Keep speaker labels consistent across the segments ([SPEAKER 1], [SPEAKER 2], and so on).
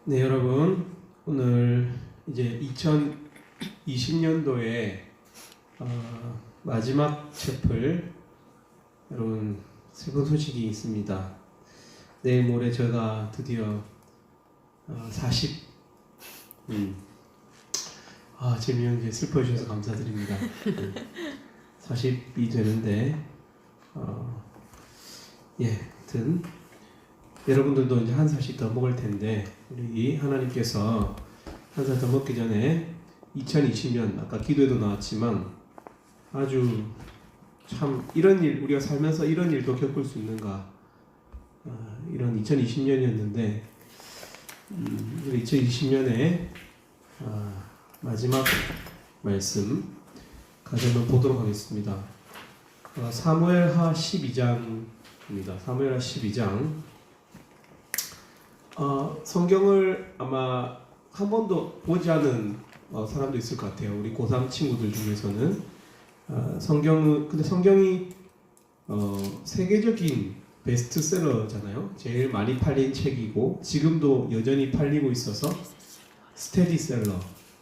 [SPEAKER 1] 네, 여러분, 오늘 이제 2020년도에 마지막 채플, 여러분 슬픈 소식이 있습니다. 내일 모레 제가 드디어 40 질문 이제 슬퍼해 주셔서 감사드립니다. 40이 되는데 하여튼 여러분들도 이제 한 살씩 더 먹을 텐데, 우리 하나님께서 한 살 더 먹기 전에 2020년, 아까 기도에도 나왔지만 아주 참 이런 일, 우리가 살면서 이런 일도 겪을 수 있는가, 이런 2020년이었는데 우리 2020년에 마지막 말씀 같이 한번 보도록 하겠습니다. 사무엘하 12장입니다. 사무엘하 12장. 성경을 아마 한 번도 보지 않은 사람도 있을 것 같아요. 우리 고3 친구들 중에서는 근데 성경이 세계적인 베스트셀러잖아요. 제일 많이 팔린 책이고 지금도 여전히 팔리고 있어서 스테디셀러,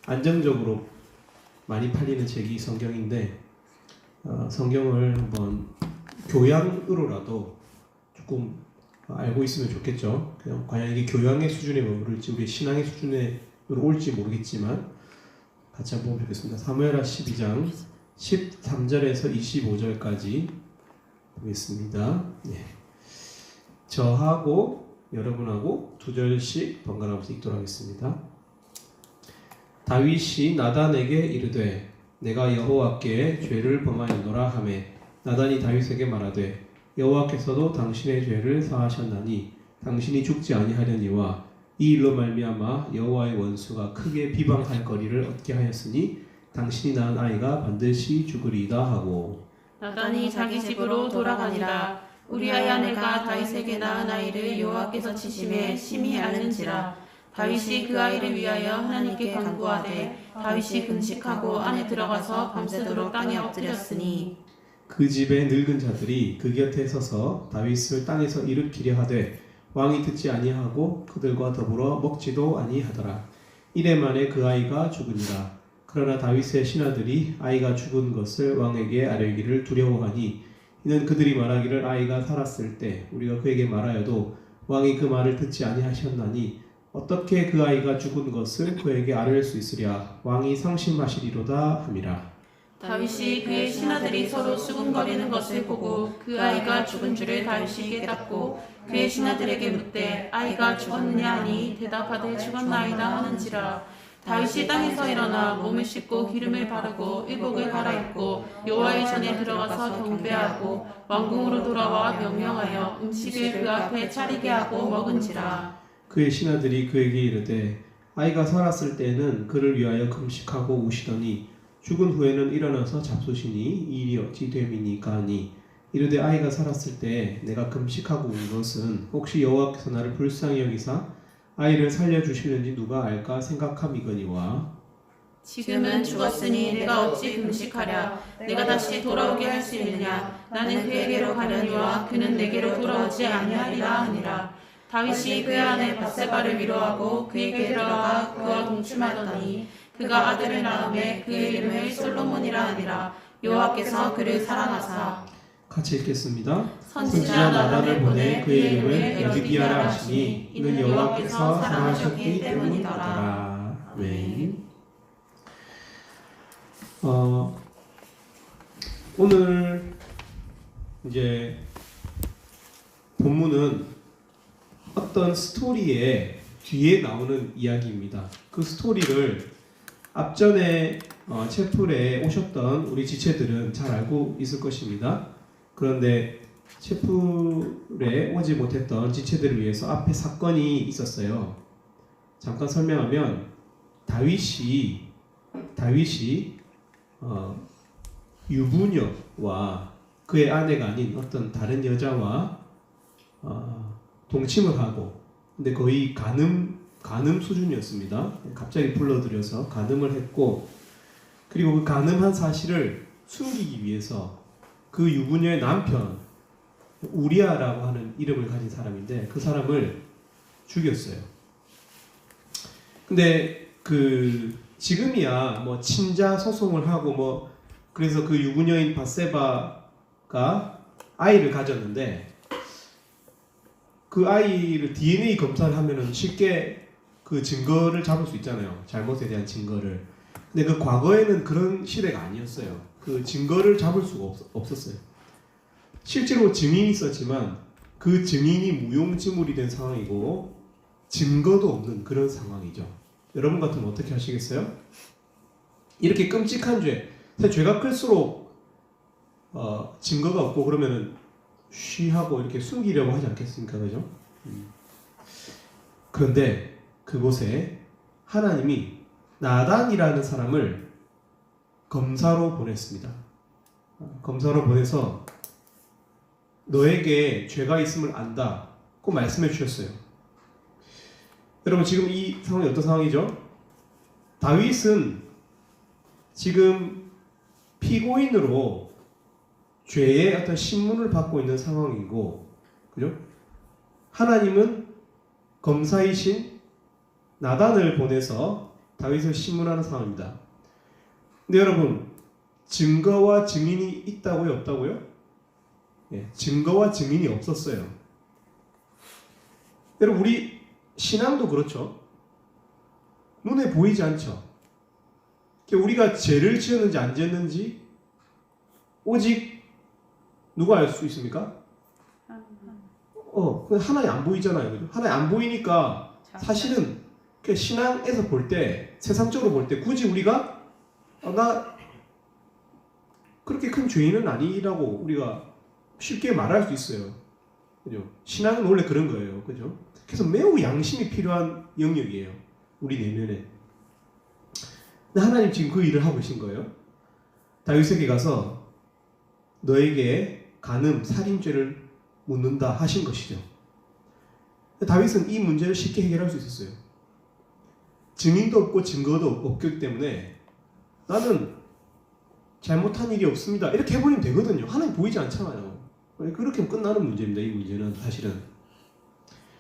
[SPEAKER 1] 안정적으로 많이 팔리는 책이 성경인데, 성경을 한번 교양으로라도 조금 알고 있으면 좋겠죠. 그냥 과연 이게 교양의 수준에 오를지 우리 신앙의 수준에 올지 모르겠지만 같이 한번 보면 좋겠습니다. 사무엘하 12장 13절에서 25절까지 보겠습니다. 저하고 여러분하고 두 절씩 번갈아가면서 읽도록 하겠습니다. 다윗이 나단에게 이르되 내가 여호와께 죄를 범하였노라 하매 나단이 다윗에게 말하되 여호와께서도 당신의 죄를 사하셨나니 당신이 죽지 아니하려니와 이 일로 말미암아 여호와의 원수가 크게 비방할 거리를 얻게 하였으니 당신이 낳은 아이가 반드시 죽으리이다 하고,
[SPEAKER 2] 나단이 자기 집으로 돌아가니라. 우리아의 아내가 다윗에게 낳은 아이를 여호와께서 치심에 심히 앓는지라. 다윗이 그 아이를 위하여 하나님께 간구하되 다윗이 금식하고 안에 들어가서 밤새도록 땅에 엎드렸으니
[SPEAKER 1] 그 집의 늙은 자들이 그 곁에 서서 다윗을 땅에서 일으키려 하되 왕이 듣지 아니하고 그들과 더불어 먹지도 아니하더라. 이래 만에 그 아이가 죽으니라. 그러나 다윗의 신하들이 아이가 죽은 것을 왕에게 아뢰기를 두려워하니 이는 그들이 말하기를 아이가 살았을 때 우리가 그에게 말하여도 왕이 그 말을 듣지 아니하셨나니 어떻게 그 아이가 죽은 것을 그에게 아뢰을 수 있으랴. 왕이 상심하시리로다 함이라.
[SPEAKER 2] 다윗이 그의 신하들이 서로 수군거리는 것을 보고 그 아이가 죽은 줄을 다윗이 깨닫고 그의 신하들에게 묻되 아이가 죽었느냐 하니 대답하되 죽었나이다 하는지라. 다윗이 땅에서 일어나 몸을 씻고 기름을 바르고 의복을 갈아입고 여호와의 전에 들어가서 경배하고 왕궁으로 돌아와 명령하여 음식을 그 앞에 차리게 하고 먹은지라.
[SPEAKER 1] 그의 신하들이 그에게 이르되 아이가 살았을 때에는 그를 위하여 금식하고 우시더니 죽은 후에는 일어나서 잡수시니 이 일이 어찌 됨이니까 하니 이르되 아이가 살았을 때 내가 금식하고 온 것은 혹시 여호와께서 나를 불쌍히 여기사 아이를 살려주시는지 누가 알까 생각함이거니와
[SPEAKER 2] 지금은 죽었으니 내가 어찌 금식하랴. 내가 다시 돌아오게 할 수 있느냐. 나는 그에게로 가려니와 그는 내게로 돌아오지 아니하리라 하니라. 다윗이 그의 아내 밧세바를 위로하고 그에게 들어가 그와 동침하더니 그가 아들을 낳음에 그의 이름을 솔로몬이라 하니라. 여호와께서 그를 사랑하사.
[SPEAKER 1] 같이 읽겠습니다.
[SPEAKER 2] 선지자 나단을 보내 그의 이름을 여기디아라 하시니
[SPEAKER 1] 이는 여호와께서 사랑하셨기 때문이더라. 아멘. 오늘 이제 본문은 어떤 스토리의 뒤에 나오는 이야기입니다. 그 스토리를 앞전에 채플에 오셨던 우리 지체들은 잘 알고 있을 것입니다. 그런데 채플에 오지 못했던 지체들을 위해서 앞에 사건이 있었어요. 잠깐 설명하면 다윗이 유부녀와 그의 아내가 아닌 어떤 다른 여자와 동침을 하고, 근데 거의 간음 수준이었습니다. 갑자기 불러들여서 간음을 했고, 그리고 그 간음한 사실을 숨기기 위해서 그 유부녀의 남편 우리아라고 하는 이름을 가진 사람인데 그 사람을 죽였어요. 근데 그 지금이야 뭐 친자 소송을 하고 뭐 그래서 그 유부녀인 바세바가 아이를 가졌는데 그 아이를 DNA 검사를 하면은 쉽게 그 증거를 잡을 수 있잖아요. 잘못에 대한 증거를. 근데 그 과거에는 그런 시대가 아니었어요. 그 증거를 잡을 수가 없었어요. 실제로 증인이 있었지만 그 증인이 무용지물이 된 상황이고 증거도 없는 그런 상황이죠. 여러분 같으면 어떻게 하시겠어요? 이렇게 끔찍한 죄, 사실 죄가 클수록 증거가 없고 그러면은 쉬하고 이렇게 숨기려고 하지 않겠습니까, 그죠? 그런데 그곳에 하나님이 나단이라는 사람을 검사로 보냈습니다. 검사로 보내서 너에게 죄가 있음을 안다고 말씀해 주셨어요. 여러분 지금 이 상황이 어떤 상황이죠? 다윗은 지금 피고인으로 죄의 어떤 신문을 받고 있는 상황이고, 그죠? 하나님은 검사이신 나단을 보내서 다윗을 신문하는 상황입니다. 근데 여러분 증거와 증인이 있다고요, 없다고요? 예, 증거와 증인이 없었어요. 여러분 우리 신앙도 그렇죠. 눈에 보이지 않죠. 우리가 죄를 지었는지 안 지었는지 오직 누가 알 수 있습니까? 하나님 안 보이잖아요. 그죠? 하나님 안 보이니까 사실은 신앙에서 볼 때, 세상적으로 볼 때 굳이 우리가 나 그렇게 큰 죄인은 아니라고 우리가 쉽게 말할 수 있어요. 그죠? 신앙은 원래 그런 거예요. 그죠? 그래서 매우 양심이 필요한 영역이에요. 우리 내면에. 근데 하나님 지금 그 일을 하고 계신 거예요. 다윗에게 가서 너에게 간음, 살인죄를 묻는다 하신 것이죠. 다윗은 이 문제를 쉽게 해결할 수 있었어요. 증인도 없고 증거도 없기 때문에 나는 잘못한 일이 없습니다. 이렇게 해버리면 되거든요. 하나님 보이지 않잖아요. 그렇게 하면 끝나는 문제입니다. 이 문제는 사실은.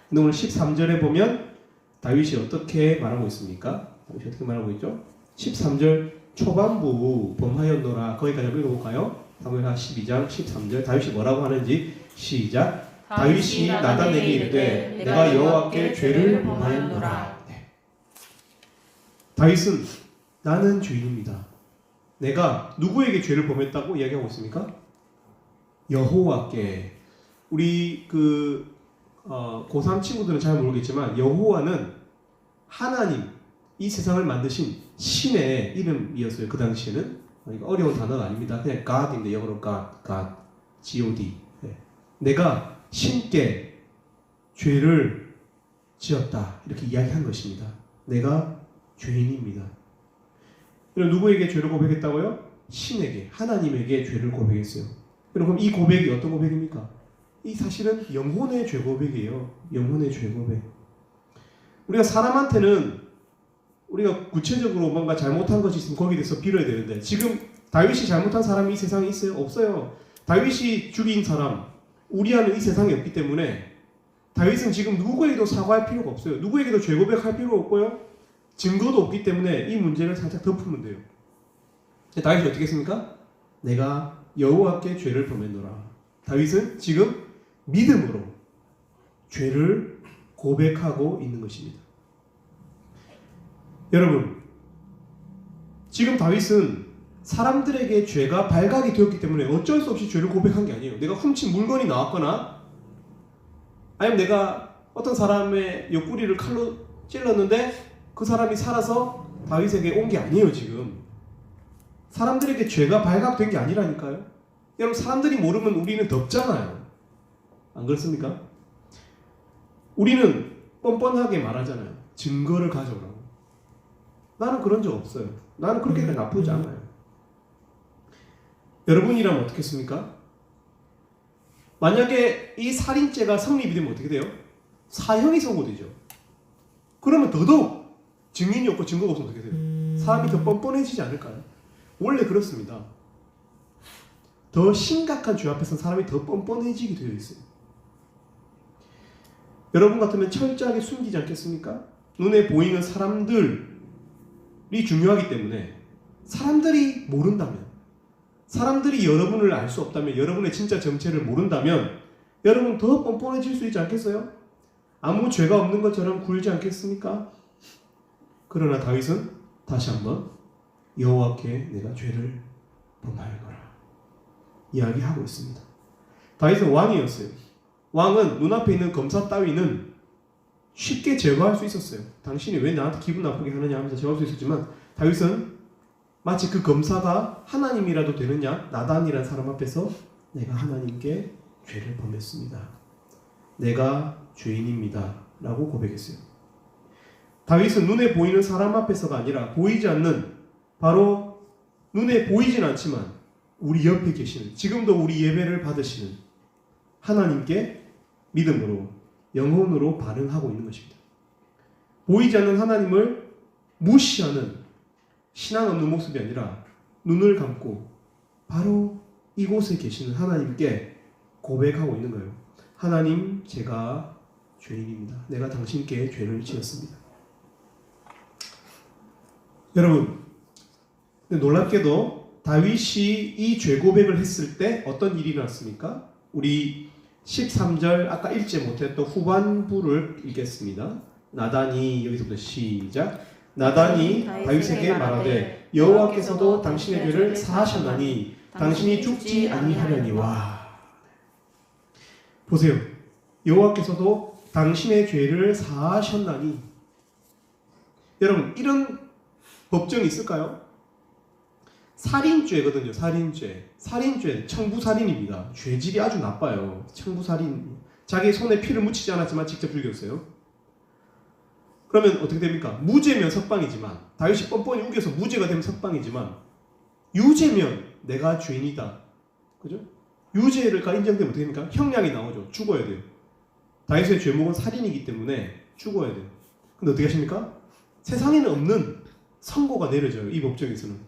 [SPEAKER 1] 근데 오늘 13절에 보면 다윗이 어떻게 말하고 있습니까? 다윗이 어떻게 말하고 있죠? 13절 초반부 범하였노라. 거기까지 한번 읽어볼까요? 사무엘하 12장 13절 다윗이 뭐라고 하는지 시작. 다윗이 나단에게 이르되 내가 여호와께 죄를 범하였노라. 네. 다윗은 나는 죄인입니다. 내가 누구에게 죄를 범했다고 이야기하고 있습니까? 여호와께. 우리 고3 친구들은 잘 모르겠지만 여호와는 하나님, 이 세상을 만드신 신의 이름이었어요. 그 당시에는. 그러니까 어려운 단어가 아닙니다. 그냥 God인데 영어로 God, G-O-D. 네. 내가 신께 죄를 지었다. 이렇게 이야기한 것입니다. 내가 죄인입니다. 그럼 누구에게 죄를 고백했다고요? 신에게, 하나님에게 죄를 고백했어요. 그럼 이 고백이 어떤 고백입니까? 이 사실은 영혼의 죄 고백이에요. 영혼의 죄 고백. 우리가 사람한테는 우리가 구체적으로 뭔가 잘못한 것이 있으면 거기에 대해서 빌어야 되는데 지금 다윗이 잘못한 사람이 이 세상에 있어요? 없어요. 다윗이 죽인 사람, 우리아는 이 세상에 없기 때문에 다윗은 지금 누구에게도 사과할 필요가 없어요. 누구에게도 죄 고백할 필요가 없고요. 증거도 없기 때문에 이 문제를 살짝 덮으면 돼요. 다윗이 어떻게 했습니까? 내가 여호와께 죄를 범했노라. 다윗은 지금 믿음으로 죄를 고백하고 있는 것입니다. 여러분, 지금 다윗은 사람들에게 죄가 발각이 되었기 때문에 어쩔 수 없이 죄를 고백한 게 아니에요. 내가 훔친 물건이 나왔거나 아니면 내가 어떤 사람의 옆구리를 칼로 찔렀는데 그 사람이 살아서 다윗에게 온 게 아니에요. 지금 사람들에게 죄가 발각된 게 아니라니까요. 여러분, 사람들이 모르면 우리는 덮잖아요. 안 그렇습니까? 우리는 뻔뻔하게 말하잖아요. 증거를 가져오라고. 나는 그런 적 없어요. 나는 그렇게 나쁘지 않아요. 여러분이라면 어떻겠습니까? 만약에 이 살인죄가 성립이 되면 어떻게 돼요? 사형이 선고되죠. 그러면 더더욱 증인이 없고 증거가 없으면 어떻게 돼요? 사람이 더 뻔뻔해지지 않을까요? 원래 그렇습니다. 더 심각한 죄 앞에서는 사람이 더 뻔뻔해지게 되어 있어요. 여러분 같으면 철저하게 숨기지 않겠습니까? 눈에 보이는 사람들이 중요하기 때문에 사람들이 모른다면, 사람들이 여러분을 알 수 없다면, 여러분의 진짜 정체를 모른다면 여러분 더 뻔뻔해질 수 있지 않겠어요? 아무 죄가 없는 것처럼 굴지 않겠습니까? 그러나 다윗은 다시 한번 여호와께 내가 죄를 범하였노라 이야기하고 있습니다. 다윗은 왕이었어요. 왕은 눈앞에 있는 검사 따위는 쉽게 제거할 수 있었어요. 당신이 왜 나한테 기분 나쁘게 하느냐 하면서 제거할 수 있었지만 다윗은 마치 그 검사가 하나님이라도 되느냐, 나단이라는 사람 앞에서 내가 하나님께 죄를 범했습니다. 내가 죄인입니다. 라고 고백했어요. 다윗은 눈에 보이는 사람 앞에서가 아니라 보이지 않는, 바로 눈에 보이진 않지만 우리 옆에 계시는, 지금도 우리 예배를 받으시는 하나님께 믿음으로, 영혼으로 반응하고 있는 것입니다. 보이지 않는 하나님을 무시하는 신앙 없는 모습이 아니라 눈을 감고 바로 이곳에 계시는 하나님께 고백하고 있는 거예요. 하나님, 제가 죄인입니다. 내가 당신께 죄를 지었습니다. 여러분, 놀랍게도 다윗이 이 죄 고백을 했을 때 어떤 일이 일어났습니까? 우리 13절 아까 읽지 못했던 후반부를 읽겠습니다. 나단이, 여기서부터 시작. 나단이 다윗에게 말하되 여호와께서도 당신의 죄를 사하셨나니 당신이 죽지 아니하려니와. 보세요. 여호와께서도 당신의 죄를 사하셨나니. 여러분, 이런 법정이 있을까요? 살인죄거든요. 살인죄 청부살인입니다. 죄질이 아주 나빠요. 청부살인, 자기 손에 피를 묻히지 않았지만 직접 죽였어요. 그러면 어떻게 됩니까? 무죄면 석방이지만, 다윗이 뻔뻔히 우겨서 무죄가 되면 석방이지만, 유죄면 내가 죄인이다, 그죠? 유죄가 인정되면 어떻게 됩니까? 형량이 나오죠. 죽어야 돼요. 다윗의 죄목은 살인이기 때문에 죽어야 돼요. 근데 어떻게 하십니까? 세상에는 없는 선고가 내려져요. 이 법정에서는.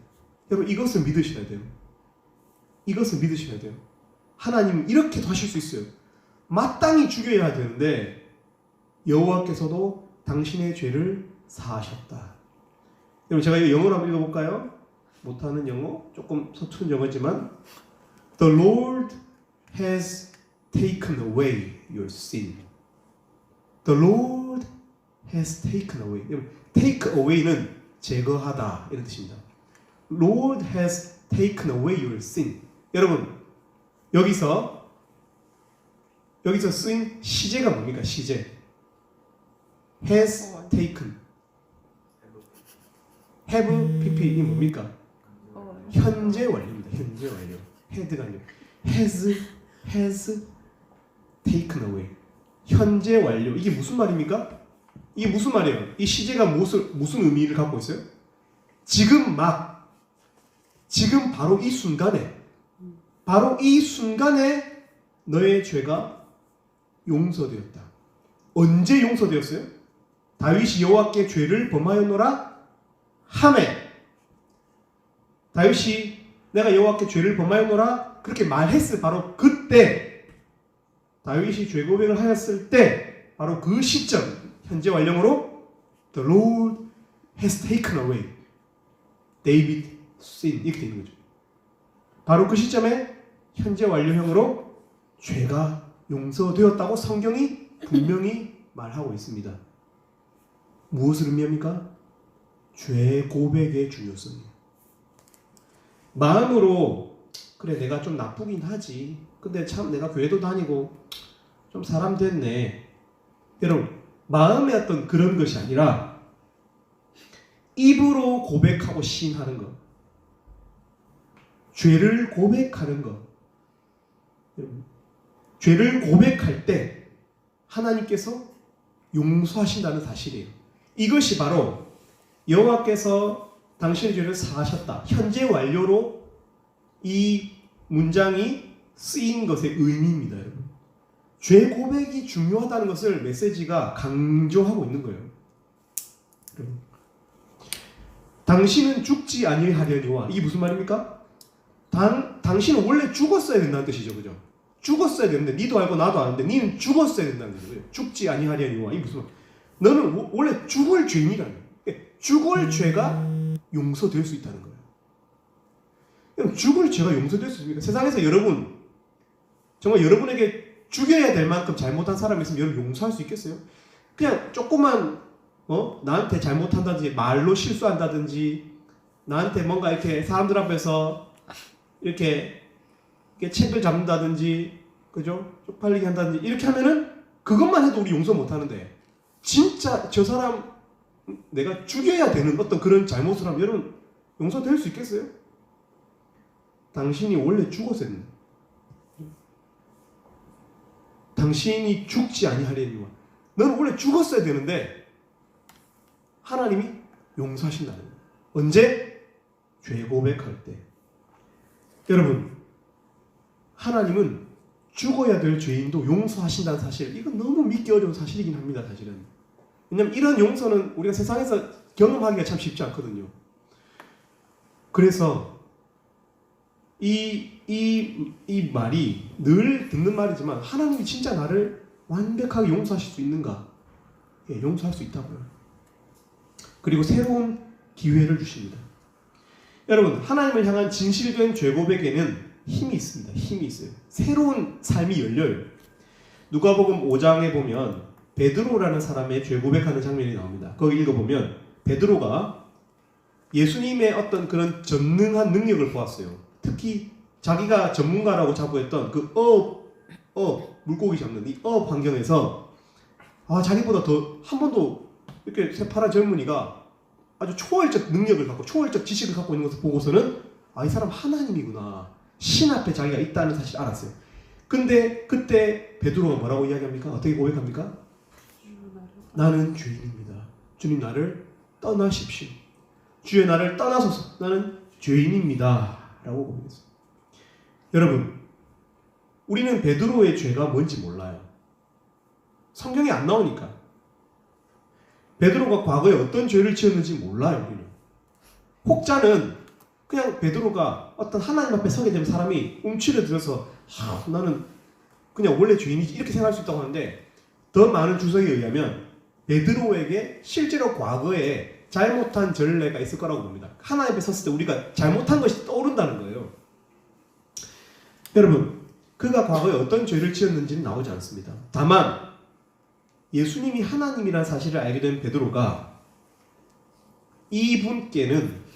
[SPEAKER 1] 여러분, 이것을 믿으셔야 돼요. 이것을 믿으셔야 돼요. 하나님은 이렇게도 하실 수 있어요. 마땅히 죽여야 되는데 여호와께서도 당신의 죄를 사하셨다. 여러분, 제가 이거 영어로 한번 읽어볼까요? 못하는 영어, 조금 서툰 영어지만 The Lord has taken away your sin. The Lord has taken away. Take away는 제거하다 이런 뜻입니다. Lord has taken away your sin. 여러분, 여기서 쓰인 시제가 뭡니까? 시제. has taken. have pp 이 뭡니까? 현재 완료입니다. 현재 완료. had가 아니고 has taken away. 현재 완료. 이게 무슨 말입니까? 이게 무슨 말이에요? 이 시제가 무슨 의미를 갖고 있어요? 지금 바로 이 순간에 너의 죄가 용서되었다. 언제 용서되었어요? 다윗이 여호와께 죄를 범하였노라 하매, 다윗이 내가 여호와께 죄를 범하였노라 그렇게 말했을 바로 그때, 다윗이 죄 고백을 하였을 때 바로 그 시점, 현재 완료로 The Lord has taken away David's sin 이렇게 되는 거죠. 바로 그 시점에 현재 완료형으로 죄가 용서되었다고 성경이 분명히 말하고 있습니다. 무엇을 의미합니까? 죄 고백의 중요성이에요. 마음으로 그래 내가 좀 나쁘긴 하지, 근데 참 내가 교회도 다니고 좀 사람 됐네, 여러분, 마음의 어떤 그런 것이 아니라 입으로 고백하고 시인하는 것, 죄를 고백하는 것. 여러분, 죄를 고백할 때 하나님께서 용서하신다는 사실이에요. 이것이 바로 여호와께서 당신의 죄를 사하셨다, 현재 완료로 이 문장이 쓰인 것의 의미입니다. 여러분, 죄 고백이 중요하다는 것을 메시지가 강조하고 있는 거예요. 여러분, 당신은 죽지 아니하려니와, 이게 무슨 말입니까? 당신은 원래 죽었어야 된다는 뜻이죠, 그죠? 죽었어야 되는데, 니도 알고 나도 아는데 니는 죽었어야 된다는 거죠. 죽지 아니하려니와, 이게 무슨 말? 너는 원래 죽을 죄인이라는 거예요. 죽을 죄가 용서될 수 있다는 거예요. 그럼 죽을 죄가 용서될 수 있습니까? 세상에서 여러분 정말 여러분에게 죽여야 될 만큼 잘못한 사람이 있으면 여러분 용서할 수 있겠어요? 그냥 조금만 나한테 잘못한다든지 말로 실수한다든지 나한테 뭔가 이렇게 사람들 앞에서 이렇게 책을 잡는다든지 그죠? 쪽팔리게 한다든지 이렇게 하면은 그것만 해도 우리 용서 못 하는데 진짜 저 사람 내가 죽여야 되는 어떤 그런 잘못을 하면 여러분 용서될 수 있겠어요? 당신이 원래 죽었어야 된다. 당신이 죽지 아니하려니와 너는 원래 죽었어야 되는데 하나님이 용서하신다는 거예요. 언제? 죄 고백할 때. 여러분 하나님은 죽어야 될 죄인도 용서하신다는 사실 이건 너무 믿기 어려운 사실이긴 합니다. 사실은. 왜냐하면 이런 용서는 우리가 세상에서 경험하기가 참 쉽지 않거든요. 그래서 이 말이 늘 듣는 말이지만 하나님이 진짜 나를 완벽하게 용서하실 수 있는가? 예, 용서할 수 있다고요. 그리고 새로운 기회를 주십니다. 여러분 하나님을 향한 진실된 죄 고백에는 힘이 있습니다. 힘이 있어요. 새로운 삶이 열려요. 누가복음 5장에 보면 베드로라는 사람의 죄 고백하는 장면이 나옵니다. 거기 읽어보면 베드로가 예수님의 어떤 그런 전능한 능력을 보았어요. 특히 자기가 전문가라고 자부했던 그 물고기 잡는 이 환경에서 자기보다 더 한 번도 이렇게 새파란 젊은이가 아주 초월적 능력을 갖고 초월적 지식을 갖고 있는 것을 보고서는 이 사람 하나님이구나. 신 앞에 자기가 있다는 사실을 알았어요. 근데 그때 베드로가 뭐라고 이야기합니까? 어떻게 고백합니까? 나는 죄인입니다. 주님 나를 떠나십시오. 주의 나를 떠나소서. 나는 죄인입니다. 라고 고백했어요. 여러분 우리는 베드로의 죄가 뭔지 몰라요. 성경에 안 나오니까. 베드로가 과거에 어떤 죄를 지었는지 몰라요. 우리는. 혹자는 그냥 베드로가 어떤 하나님 앞에 서게 되면 사람이 움츠러들어서 나는 그냥 원래 죄인이지 이렇게 생각할 수 있다고 하는데 더 많은 주석에 의하면 베드로에게 실제로 과거에 잘못한 전례가 있을 거라고 봅니다. 하나님 앞에 섰을 때 우리가 잘못한 것이 떠오른다는 거예요. 여러분 그가 과거에 어떤 죄를 지었는지는 나오지 않습니다. 다만 예수님이 하나님이라는 사실을 알게 된 베드로가 이분께는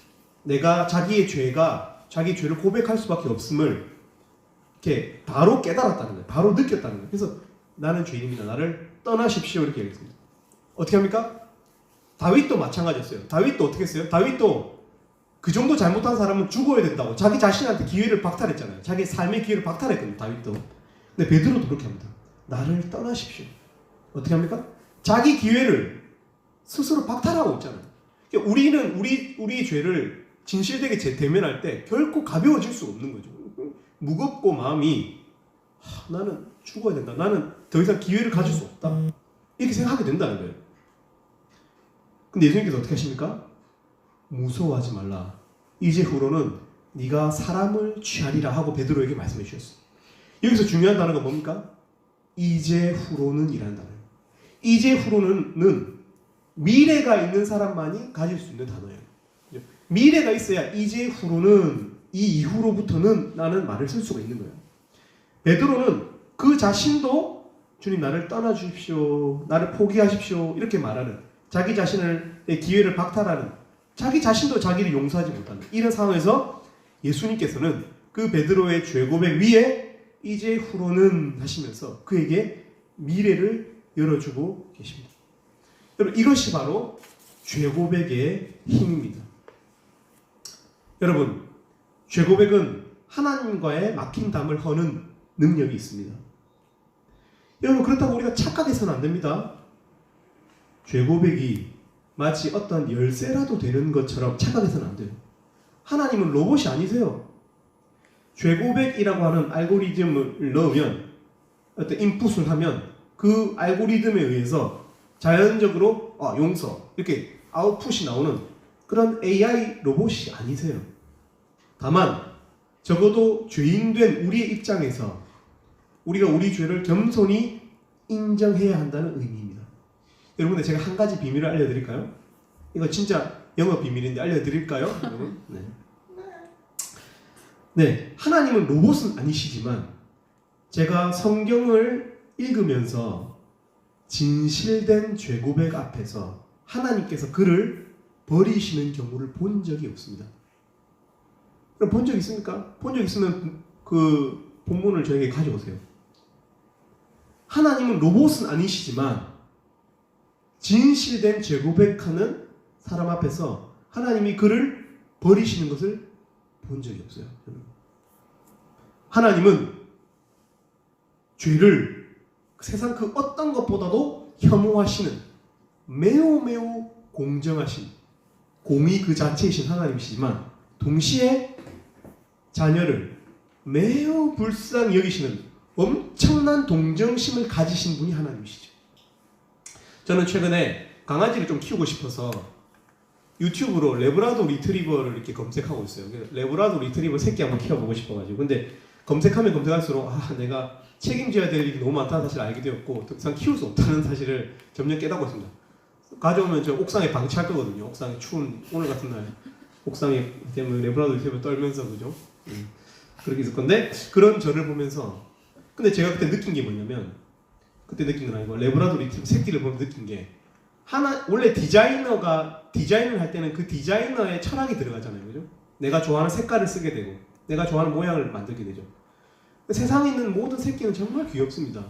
[SPEAKER 1] 내가 자기 죄를 고백할 수밖에 없음을 이렇게 바로 깨달았다는 거예요. 바로 느꼈다는 거예요. 그래서 나는 죄인입니다. 나를 떠나십시오 이렇게 얘기했습니다. 어떻게 합니까? 다윗도 마찬가지였어요. 다윗도 어떻게 했어요? 다윗도 그 정도 잘못한 사람은 죽어야 된다고 자기 자신한테 기회를 박탈했잖아요. 자기 삶의 기회를 박탈했거든요. 다윗도. 근데 베드로도 그렇게 합니다. 나를 떠나십시오. 어떻게 합니까? 자기 기회를 스스로 박탈하고 있잖아요. 그러니까 우리는 우리의 죄를 진실되게 대면할 때 결코 가벼워질 수가 없는 거죠. 무겁고 마음이 나는 죽어야 된다. 나는 더 이상 기회를 가질 수 없다. 이렇게 생각하게 된다는 거예요. 근데 예수님께서 어떻게 하십니까? 무서워하지 말라. 이제 후로는 네가 사람을 취하리라 하고 베드로에게 말씀해 주셨어요. 여기서 중요한 단어가 뭡니까? 이제 후로는 이라는 단어예요. 이제 후로는 미래가 있는 사람만이 가질 수 있는 단어예요. 미래가 있어야 이제 후로는 이 이후로부터는 라는 말을 쓸 수가 있는 거예요. 베드로는 그 자신도 주님 나를 떠나 주십시오. 나를 포기하십시오. 이렇게 말하는 자기 자신의 기회를 박탈하는 자기 자신도 자기를 용서하지 못하는 이런 상황에서 예수님께서는 그 베드로의 죄 고백 위에 이제 후로는 하시면서 그에게 미래를 열어주고 계십니다. 여러분 이것이 바로 죄 고백의 힘입니다. 여러분 죄 고백은 하나님과의 막힌 담을 허는 능력이 있습니다. 여러분 그렇다고 우리가 착각해서는 안 됩니다. 죄 고백이 마치 어떤 열쇠라도 되는 것처럼 착각해서는 안 돼요. 하나님은 로봇이 아니세요. 죄 고백이라고 하는 알고리즘을 넣으면 어떤 인풋을 하면 그 알고리즘에 의해서 자연적으로 용서 이렇게 아웃풋이 나오는 그런 AI 로봇이 아니세요. 다만 적어도 죄인된 우리의 입장에서 우리가 우리 죄를 겸손히 인정해야 한다는 의미입니다. 여러분들 제가 한 가지 비밀을 알려드릴까요? 이거 진짜 영업 비밀인데 알려드릴까요? 여러분? 네. 네, 하나님은 로봇은 아니시지만 제가 성경을 읽으면서 진실된 죄 고백 앞에서 하나님께서 그를 버리시는 경우를 본 적이 없습니다. 그럼 본 적 있습니까? 본 적 있으면 그 본문을 저에게 가져오세요. 하나님은 로봇은 아니시지만 진실된 죄 고백하는 사람 앞에서 하나님이 그를 버리시는 것을 본 적이 없어요. 하나님은 죄를 세상 그 어떤 것보다도 혐오하시는 매우 공정하신 공의 그 자체이신 하나님이시지만 동시에 자녀를 매우 불쌍히 여기시는 엄청난 동정심을 가지신 분이 하나님이시죠. 저는 최근에 강아지를 좀 키우고 싶어서 유튜브로 레브라도 리트리버를 이렇게 검색하고 있어요. 레브라도 리트리버 새끼 한번 키워보고 싶어가지고. 근데 검색하면 검색할수록 내가 책임져야 될 일이 너무 많다는 사실을 알게 되었고 더 이상 키울 수 없다는 사실을 점점 깨닫고 있습니다. 가져오면 저 옥상에 방치할 거거든요. 옥상에 추운 오늘 같은 날 옥상에 때문에 레브라도 리트리버 떨면서 그죠? 그렇게 있을 건데 그런 저를 보면서 근데 제가 그때 느낀 게 뭐냐면 그때 느낀 건 아니고 레브라도 리트리버 새끼를 보면 느낀 게 원래 디자이너가 디자인을 할 때는 그 디자이너의 철학이 들어가잖아요. 그죠? 내가 좋아하는 색깔을 쓰게 되고 내가 좋아하는 모양을 만들게 되죠. 세상에 있는 모든 새끼는 정말 귀엽습니다.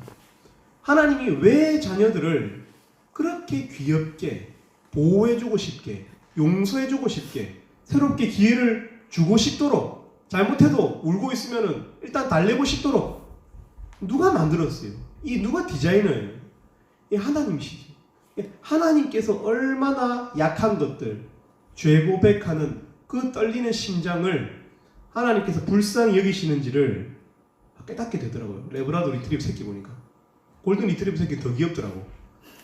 [SPEAKER 1] 하나님이 왜 자녀들을 그렇게 귀엽게 보호해주고 싶게 용서해주고 싶게 새롭게 기회를 주고 싶도록 잘못해도 울고 있으면은 일단 달래고 싶도록 누가 만들었어요? 이 누가 디자이너예요? 이 하나님이시죠. 하나님께서 얼마나 약한 것들 죄 고백하는 그 떨리는 심장을 하나님께서 불쌍히 여기시는지를 깨닫게 되더라고요. 레브라도 리트리버 새끼 보니까 골든 리트리버 새끼 더 귀엽더라고.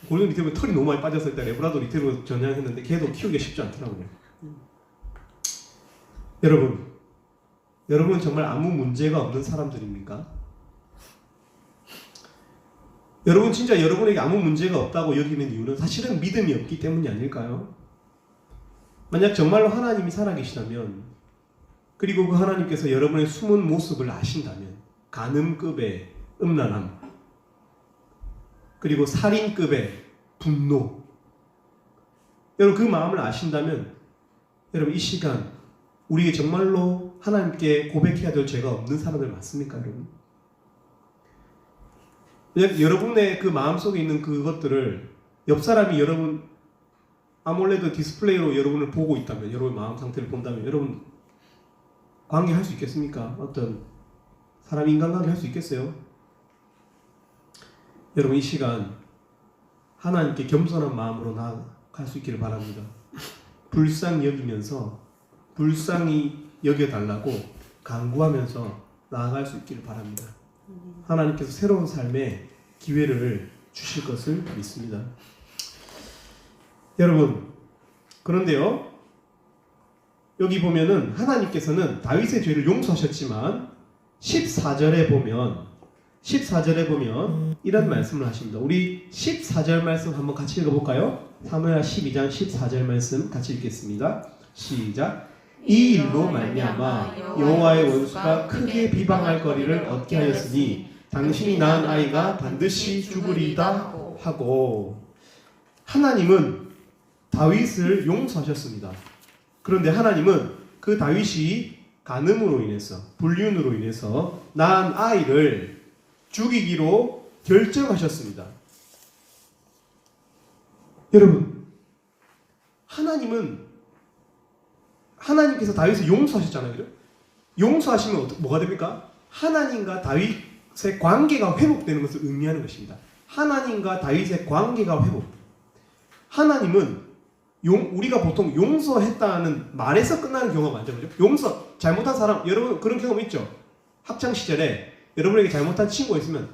[SPEAKER 1] 골든 리트리버 털이 너무 많이 빠졌을 때 레브라도 리트리버 전향했는데 걔도 키우기가 쉽지 않더라고요. 여러분 정말 아무 문제가 없는 사람들입니까? 여러분 진짜 여러분에게 아무 문제가 없다고 여기는 이유는 사실은 믿음이 없기 때문이 아닐까요? 만약 정말로 하나님이 살아계시다면 그리고 그 하나님께서 여러분의 숨은 모습을 아신다면 간음급의 음란함 그리고 살인급의 분노 여러분 그 마음을 아신다면 여러분 이 시간 우리에게 정말로 하나님께 고백해야 될 죄가 없는 사람들 맞습니까 여러분? 여러분의 그 마음속에 있는 그것들을 옆 사람이 여러분 아몰레드 디스플레이로 여러분을 보고 있다면 여러분의 마음 상태를 본다면 여러분 관계할 수 있겠습니까? 어떤 사람 인간관계 할 수 있겠어요? 여러분 이 시간 하나님께 겸손한 마음으로 나아갈 수 있기를 바랍니다. 불쌍히 여기면서 불쌍히 여겨달라고 간구하면서 나아갈 수 있기를 바랍니다. 하나님께서 새로운 삶의 기회를 주실 것을 믿습니다. 여러분 그런데요 여기 보면은 하나님께서는 다윗의 죄를 용서하셨지만 14절에 보면 이런 말씀을 하십니다. 우리 14절 말씀 한번 같이 읽어볼까요? 사무엘하 12장 14절 말씀 같이 읽겠습니다. 시작. 이 일로 말미암아 여호와의 원수가 크게 비방할 거리를 얻게 하였으니 당신이 낳은 아이가 반드시 죽으리이다 하고 하나님은 다윗을 용서하셨습니다. 그런데 하나님은 그 다윗이 간음으로 인해서 불륜으로 인해서 낳은 아이를 죽이기로 결정하셨습니다. 여러분 하나님께서 다윗을 용서하셨잖아요. 그죠? 용서하시면 뭐가 됩니까? 하나님과 다윗의 관계가 회복되는 것을 의미하는 것입니다. 하나님과 다윗의 관계가 회복. 하나님은 우리가 보통 용서했다는 말에서 끝나는 경우가 많죠. 그죠? 용서, 잘못한 사람, 여러분 그런 경험 있죠? 학창시절에 여러분에게 잘못한 친구가 있으면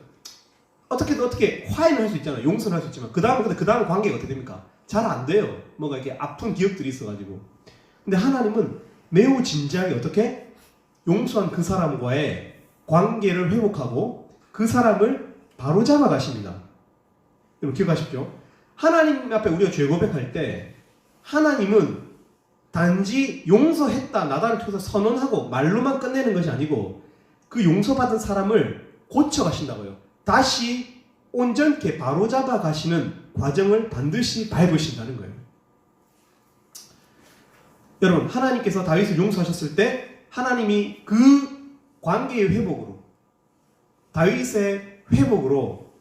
[SPEAKER 1] 어떻게 화해를 할 수 있잖아요. 용서를 할 수 있지만 그 다음 관계가 어떻게 됩니까? 잘 안 돼요. 뭔가 이렇게 아픈 기억들이 있어가지고. 근데 하나님은 매우 진지하게 어떻게 용서한 그 사람과의 관계를 회복하고 그 사람을 바로잡아 가십니다. 여러분 기억하십시오. 하나님 앞에 우리가 죄 고백할 때 하나님은 단지 용서했다 나다를 통해서 선언하고 말로만 끝내는 것이 아니고 그 용서받은 사람을 고쳐가신다고요. 다시 온전케 바로잡아 가시는 과정을 반드시 밟으신다는 거예요. 여러분, 하나님께서 다윗을 용서하셨을 때 하나님이 그 관계의 회복으로, 다윗의 회복으로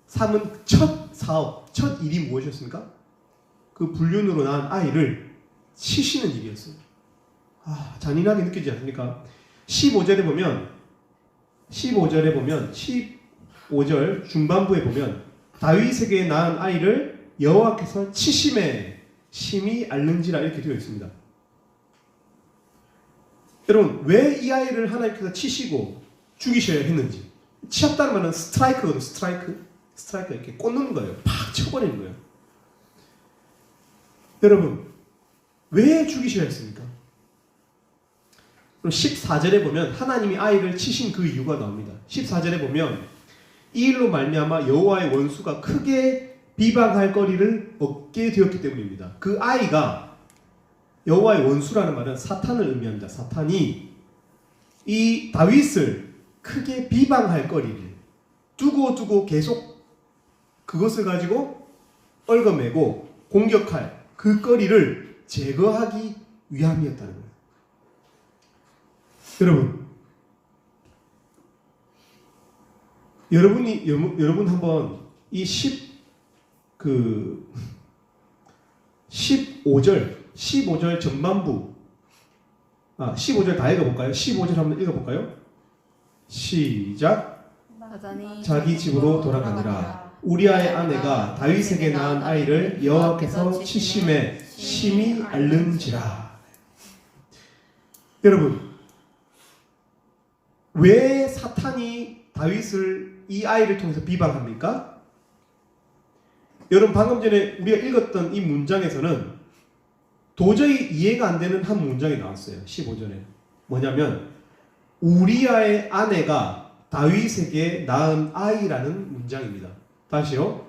[SPEAKER 1] 삼은 첫 사업, 첫 일이 무엇이었습니까? 그 불륜으로 낳은 아이를 치시는 일이었어요. 잔인하게 느끼지 않습니까? 15절에 보면 15절 중반부에 보면 다윗에게 낳은 아이를 여호와께서 치심에 심히 앓는지라 이렇게 되어 있습니다. 여러분, 왜 이 아이를 하나님께서 치시고 죽이셔야 했는지. 치었다는 말은 스트라이크거든요. 스트라이크 이렇게 꽂는 거예요. 팍 쳐버리는 거예요. 여러분, 왜 죽이셔야 했습니까? 14절에 보면 하나님이 아이를 치신 그 이유가 나옵니다. 14절에 보면 이 일로 말미암아 여호와의 원수가 크게 비방할 거리를 얻게 되었기 때문입니다. 그 아이가, 여호와의 원수라는 말은 사탄을 의미합니다. 사탄이 이 다윗을 크게 비방할 거리를 두고 계속 그것을 가지고 얽어매고 공격할 그 거리를 제거하기 위함이었다는 거예요. 여러분 한번 이 15절 전반부 15절 다 읽어볼까요? 15절 한번 읽어볼까요? 시작. 자기 집으로 돌아가니라. 우리아의 아내가 다윗에게 낳은 아이를 여호와께서 치심에 심히 앓는지라. 여러분, 왜 사탄이 다윗을 이 아이를 통해서 비방합니까? 여러분, 방금 전에 우리가 읽었던 이 문장에서는 도저히 이해가 안 되는 한 문장이 나왔어요. 15절에 뭐냐면 우리아의 아내가 다윗에게 낳은 아이라는 문장입니다. 다시요.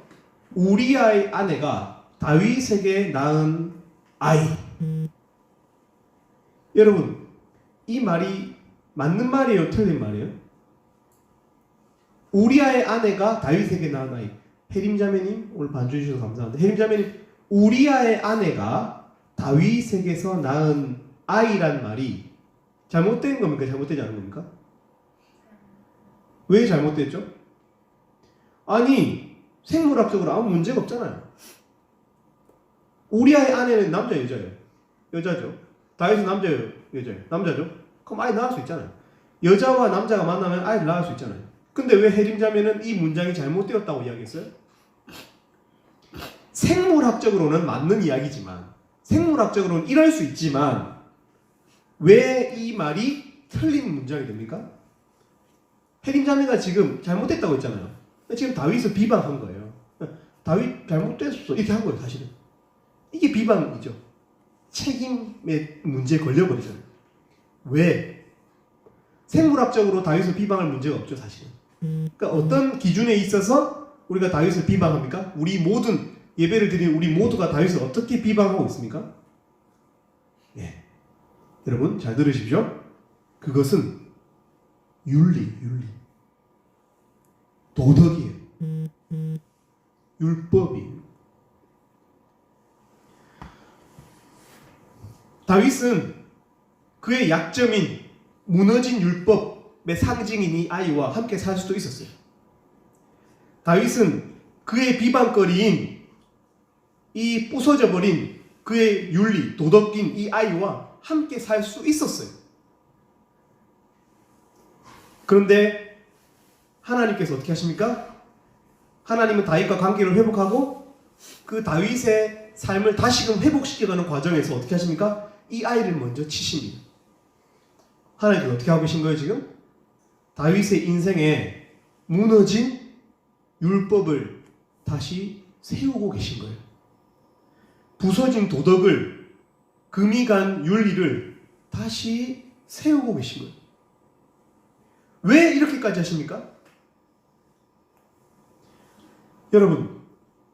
[SPEAKER 1] 우리아의 아내가 다윗에게 낳은 아이. 여러분, 이 말이 맞는 말이에요? 틀린 말이에요? 우리아의 아내가 다윗에게 낳은 아이. 혜림자매님 오늘 반주 주셔서 감사합니다. 혜림자매님, 우리아의 아내가 다윗에게서 낳은 아이란 말이 잘못된 겁니까? 잘못되지 않은 겁니까? 왜 잘못됐죠? 아니, 생물학적으로 아무 문제가 없잖아요. 우리아의 아내는 남자 여자예요? 여자죠. 다윗은 남자예요? 여자예요? 남자죠. 그럼 아이 낳을 수 있잖아요. 여자와 남자가 만나면 아이를 낳을 수 있잖아요. 근데 왜 혜림자매는 이 문장이 잘못되었다고 이야기했어요? 생물학적으로는 맞는 이야기지만, 생물학적으로는 이럴 수 있지만 왜 이 말이 틀린 문장이 됩니까? 혜림자매가 지금 잘못됐다고 했잖아요. 지금 다윗을 비방한 거예요. 다윗 잘못됐어 이렇게 한 거예요. 사실은 이게 비방이죠. 책임의 문제에 걸려버리잖아요. 왜? 생물학적으로 다윗을 비방할 문제가 없죠. 사실은. 그러니까 어떤 기준에 있어서 우리가 다윗을 비방합니까? 우리 모든 예배를 드리는 우리 모두가 다윗을 어떻게 비방하고 있습니까? 예. 여러분 잘 들으십시오. 그것은 윤리. 도덕이에요. 율법이에요. 다윗은 그의 약점인 무너진 율법의 상징인 이 아이와 함께 살 수도 있었어요. 다윗은 그의 비방거리인 이 부서져 버린 그의 윤리, 도덕인 이 아이와 함께 살 수 있었어요. 그런데 하나님께서 어떻게 하십니까? 하나님은 다윗과 관계를 회복하고 그 다윗의 삶을 다시금 회복시켜가는 과정에서 어떻게 하십니까? 이 아이를 먼저 치십니다. 하나님께서 어떻게 하고 계신 거예요 지금? 다윗의 인생에 무너진 율법을 다시 세우고 계신 거예요. 부서진 도덕을, 금이 간 윤리를 다시 세우고 계신 거예요. 왜 이렇게까지 하십니까? 여러분,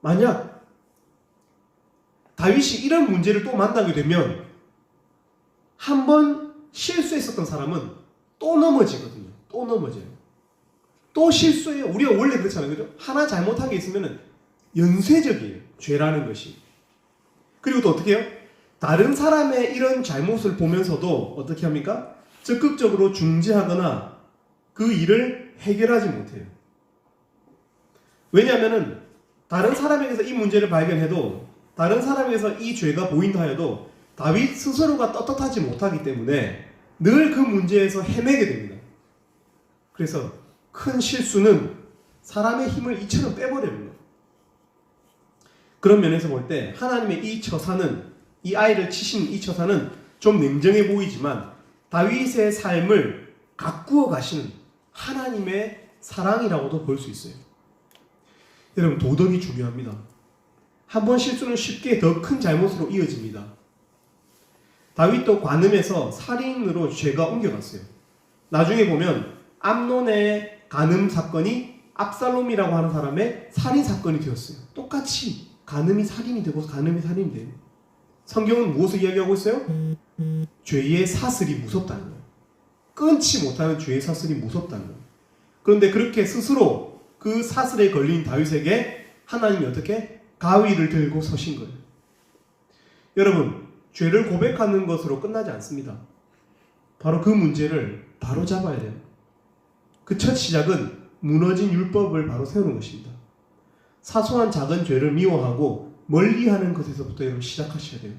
[SPEAKER 1] 만약 다윗이 이런 문제를 또 만나게 되면 한 번 실수했었던 사람은 또 넘어지거든요. 또 넘어져요. 또 실수해요. 우리가 원래 그렇잖아요. 그죠? 하나 잘못한 게 있으면 연쇄적이에요. 죄라는 것이. 그리고 또 어떻게 해요? 다른 사람의 이런 잘못을 보면서도 어떻게 합니까? 적극적으로 중재하거나 그 일을 해결하지 못해요. 왜냐하면 다른 사람에게서 이 문제를 발견해도 다른 사람에게서 이 죄가 보인다 하여도 다윗 스스로가 떳떳하지 못하기 때문에 늘 그 문제에서 헤매게 됩니다. 그래서 큰 실수는 사람의 힘을 이처럼 빼버리는 거예요. 그런 면에서 볼 때 하나님의 이 처사는, 이 아이를 치신 이 처사는 좀 냉정해 보이지만 다윗의 삶을 가꾸어 가시는 하나님의 사랑이라고도 볼 수 있어요. 여러분, 도덕이 중요합니다. 한 번 실수는 쉽게 더 큰 잘못으로 이어집니다. 다윗도 간음에서 살인으로 죄가 옮겨갔어요. 나중에 보면 암논의 간음 사건이 압살롬이라고 하는 사람의 살인 사건이 되었어요. 똑같이 간음이 살인이 되고 간음이 살인이 돼요. 성경은 무엇을 이야기하고 있어요? 죄의 사슬이 무섭다는 거예요. 끊지 못하는 죄의 사슬이 무섭다는 거예요. 그런데 그렇게 스스로 그 사슬에 걸린 다윗에게 하나님이 어떻게? 가위를 들고 서신 거예요. 여러분, 죄를 고백하는 것으로 끝나지 않습니다. 바로 그 문제를 바로 잡아야 돼요. 그 첫 시작은 무너진 율법을 바로 세우는 것입니다. 사소한 작은 죄를 미워하고 멀리하는 것에서부터 여러분 시작하셔야 돼요.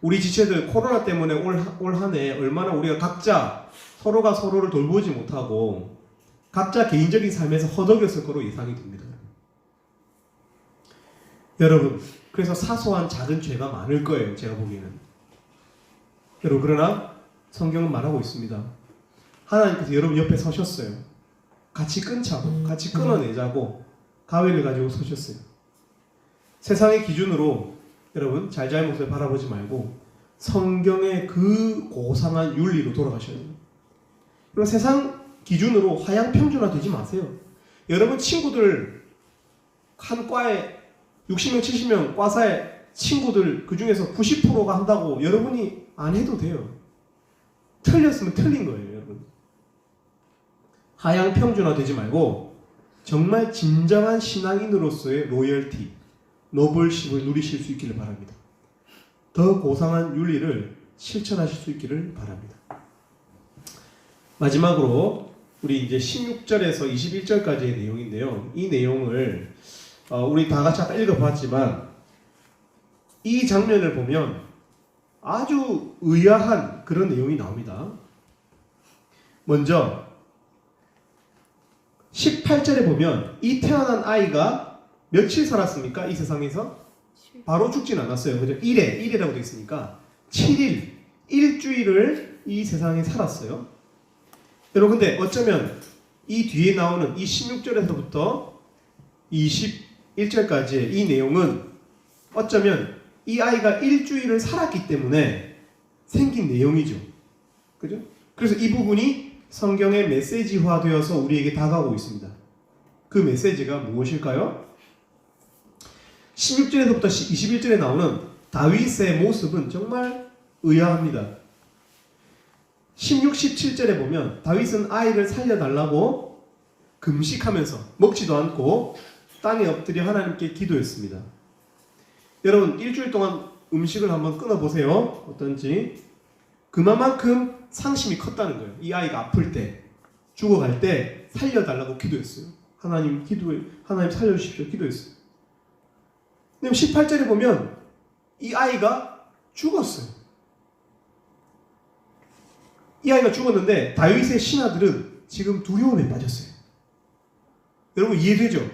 [SPEAKER 1] 우리 지체들 코로나 때문에 올 한 해 얼마나 우리가 각자 서로가 서로를 돌보지 못하고 각자 개인적인 삶에서 허덕였을 거로 예상이 됩니다. 여러분, 그래서 사소한 작은 죄가 많을 거예요. 제가 보기에는. 여러분, 그러나 성경은 말하고 있습니다. 하나님께서 여러분 옆에 서셨어요. 같이 끊자고, 같이 끊어내자고 가위를 가지고 서셨어요. 세상의 기준으로 여러분 잘잘못을 바라보지 말고 성경의 그 고상한 윤리로 돌아가셔야 돼요. 그리고 세상 기준으로 하향평준화 되지 마세요. 여러분 친구들 한 과에 60명, 70명 과사에 친구들 그 중에서 90%가 한다고 여러분이 안 해도 돼요. 틀렸으면 틀린 거예요, 여러분. 하향평준화 되지 말고 정말 진정한 신앙인으로서의 로열티, 노블십을 누리실 수 있기를 바랍니다. 더 고상한 윤리를 실천하실 수 있기를 바랍니다. 마지막으로 우리 이제 16절에서 21절까지의 내용인데요. 이 내용을 우리 다 같이 아까 읽어봤지만 이 장면을 보면 아주 의아한 그런 내용이 나옵니다. 먼저 18절에 보면 이 태어난 아이가 며칠 살았습니까? 이 세상에서? 바로 죽진 않았어요. 그죠? 1회라고 되어 있으니까 7일, 일주일을 이 세상에 살았어요. 여러분, 근데 어쩌면 이 뒤에 나오는 이 16절에서부터 21절까지의 이 내용은 어쩌면 이 아이가 일주일을 살았기 때문에 생긴 내용이죠. 그죠? 그래서 이 부분이 성경의 메시지화 되어서 우리에게 다가오고 있습니다. 그 메시지가 무엇일까요? 16절에서부터 21절에 나오는 다윗의 모습은 정말 의아합니다. 16, 17절에 보면 다윗은 아이를 살려달라고 금식하면서 먹지도 않고 땅에 엎드려 하나님께 기도했습니다. 여러분, 일주일 동안 음식을 한번 끊어보세요. 어떤지. 그만큼 상심이 컸다는 거예요. 이 아이가 아플 때, 죽어갈 때 살려달라고 기도했어요. 하나님 살려주십시오. 기도했어요. 근데 18절에 보면 이 아이가 죽었어요. 이 아이가 죽었는데 다윗의 신하들은 지금 두려움에 빠졌어요. 여러분 이해되죠?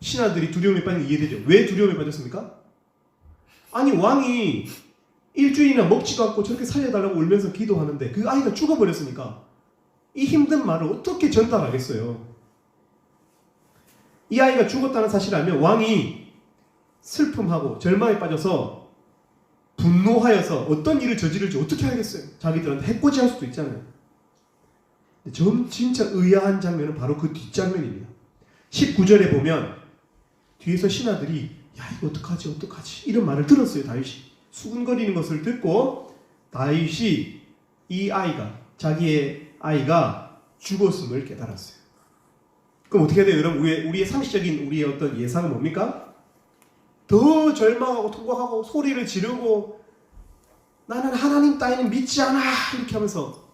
[SPEAKER 1] 신하들이 두려움에 빠진 게 이해되죠? 왜 두려움에 빠졌습니까? 아니 왕이 일주일이나 먹지도 않고 저렇게 살려달라고 울면서 기도하는데 그 아이가 죽어버렸으니까 이 힘든 말을 어떻게 전달하겠어요? 이 아이가 죽었다는 사실을 알면 왕이 슬픔하고 절망에 빠져서 분노하여서 어떤 일을 저지를지 어떻게 알겠어요? 자기들한테 해코지할 수도 있잖아요. 근데 진짜 의아한 장면은 바로 그 뒷장면입니다. 19절에 보면 뒤에서 신하들이 야, 이거 어떡하지 이런 말을 들었어요. 다윗이 수군거리는 것을 듣고 다윗이 이 아이가, 자기의 아이가 죽었음을 깨달았어요. 그럼 어떻게 해야 돼요? 여러분, 우리의 상식적인 우리의 어떤 예상은 뭡니까? 더 절망하고 통곡하고 소리를 지르고 나는 하나님 따위는 믿지 않아 이렇게 하면서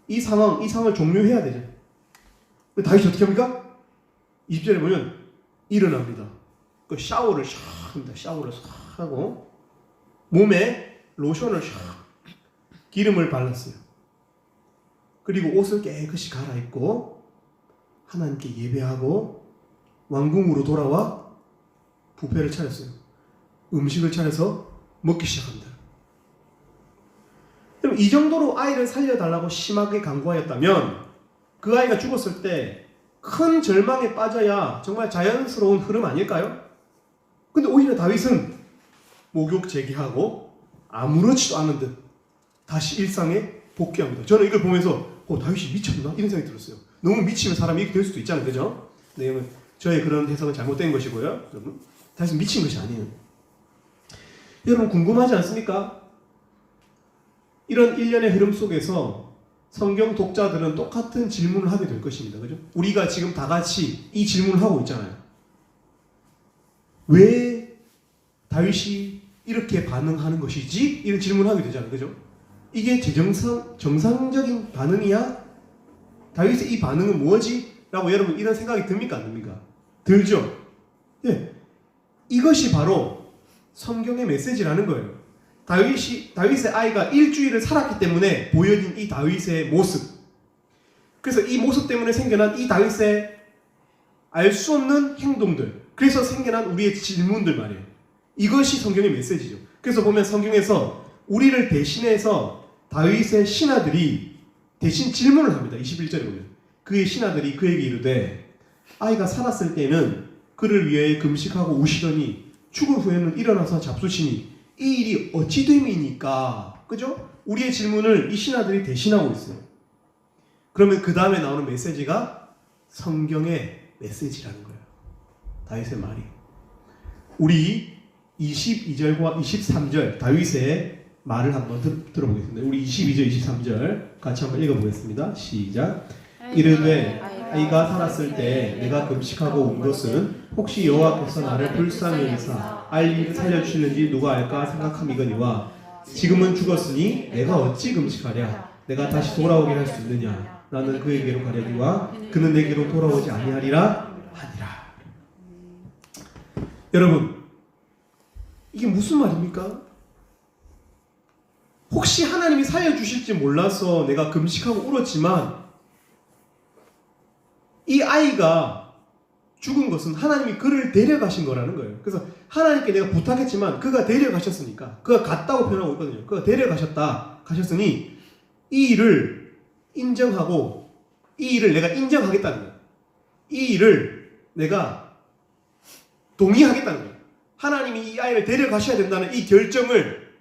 [SPEAKER 1] 이 상황을 종료해야 되죠. 다윗이 어떻게 합니까? 20절에 보면 일어납니다. 그 샤워를 샥 합니다. 샤워를 싹 하고 몸에 로션을 샥 기름을 발랐어요. 그리고 옷을 깨끗이 갈아입고 하나님께 예배하고 왕궁으로 돌아와 뷔페를 차렸어요. 음식을 차려서 먹기 시작합니다. 그럼 이 정도로 아이를 살려달라고 심하게 간구하였다면 그 아이가 죽었을 때 큰 절망에 빠져야 정말 자연스러운 흐름 아닐까요? 근데 오히려 다윗은 목욕 재개하고 아무렇지도 않은 듯 다시 일상에 복귀합니다. 저는 이걸 보면서 다윗이 미쳤나? 이런 생각이 들었어요. 너무 미치면 사람이 이렇게 될 수도 있잖아요. 그죠? 네, 저의 그런 해석은 잘못된 것이고요. 여러분, 다윗은 미친 것이 아니에요. 여러분 궁금하지 않습니까? 이런 일련의 흐름 속에서 성경 독자들은 똑같은 질문을 하게 될 것입니다. 그죠? 우리가 지금 다 같이 이 질문을 하고 있잖아요. 왜 다윗이 이렇게 반응하는 것이지? 이런 질문을 하게 되잖아요. 그죠? 이게 정상적인 반응이야? 다윗의 이 반응은 뭐지? 라고 여러분 이런 생각이 듭니까? 안 듭니까? 들죠? 예. 이것이 바로 성경의 메시지라는 거예요. 다윗의 아이가 일주일을 살았기 때문에 보여진 이 다윗의 모습. 그래서 이 모습 때문에 생겨난 이 다윗의 알 수 없는 행동들. 그래서 생겨난 우리의 질문들 말이에요. 이것이 성경의 메시지죠. 그래서 보면 성경에서 우리를 대신해서 다윗의 신하들이 대신 질문을 합니다. 21절에 보면 그의 신하들이 그에게 이르되 아이가 살았을 때는 그를 위해 금식하고 우시더니 죽은 후에는 일어나서 잡수시니 이 일이 어찌 됨이니까? 그죠? 우리의 질문을 이 신하들이 대신하고 있어요. 그러면 그 다음에 나오는 메시지가 성경의 메시지라는 거예요. 다윗의 말이. 우리 22절과 23절 다윗의 말을 한번 들어보겠습니다. 우리 22절, 23절 같이 한번 읽어보겠습니다. 시작. 이르되 아이가 살았을 때 내가 금식하고 온 것은 혹시 여호와께서 나를 불쌍히 여기사 아이를 살려주시는지 누가 알까 생각함이거니와 지금은 죽었으니 내가 어찌 금식하랴 내가 다시 돌아오게 할 수 있느냐 나는 그에게로 가려니와 그는 내게로 돌아오지 아니하리라 하니라. 여러분 이게 무슨 말입니까? 혹시 하나님이 살려주실지 몰라서 내가 금식하고 울었지만 이 아이가 죽은 것은 하나님이 그를 데려가신 거라는 거예요. 그래서 하나님께 내가 부탁했지만 그가 데려가셨으니까 그가 갔다고 표현하고 있거든요. 그가 가셨으니 이 일을 인정하고 이 일을 내가 인정하겠다는 거예요. 이 일을 내가 동의하겠다는 거예요. 하나님이 이 아이를 데려가셔야 된다는 이 결정을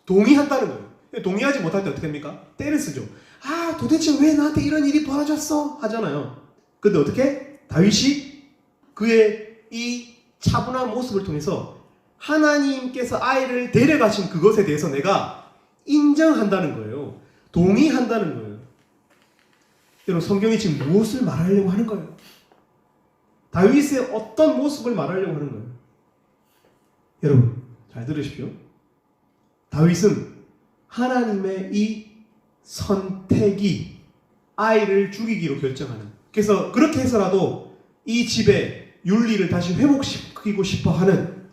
[SPEAKER 1] 동의한다는 거예요. 동의하지 못할 때 어떻게 합니까? 때를 쓰죠. 아 도대체 왜 나한테 이런 일이 벌어졌어? 하잖아요. 근데 어떻게? 다윗이 그의 이 차분한 모습을 통해서 하나님께서 아이를 데려가신 그것에 대해서 내가 인정한다는 거예요. 동의한다는 거예요. 여러분 성경이 지금 무엇을 말하려고 하는 거예요? 다윗의 어떤 모습을 말하려고 하는 거예요? 여러분 잘 들으십시오. 다윗은 하나님의 이 선택이 아이를 죽이기로 결정하는, 그래서 그렇게 해서라도 이 집의 윤리를 다시 회복시키고 싶어 하는,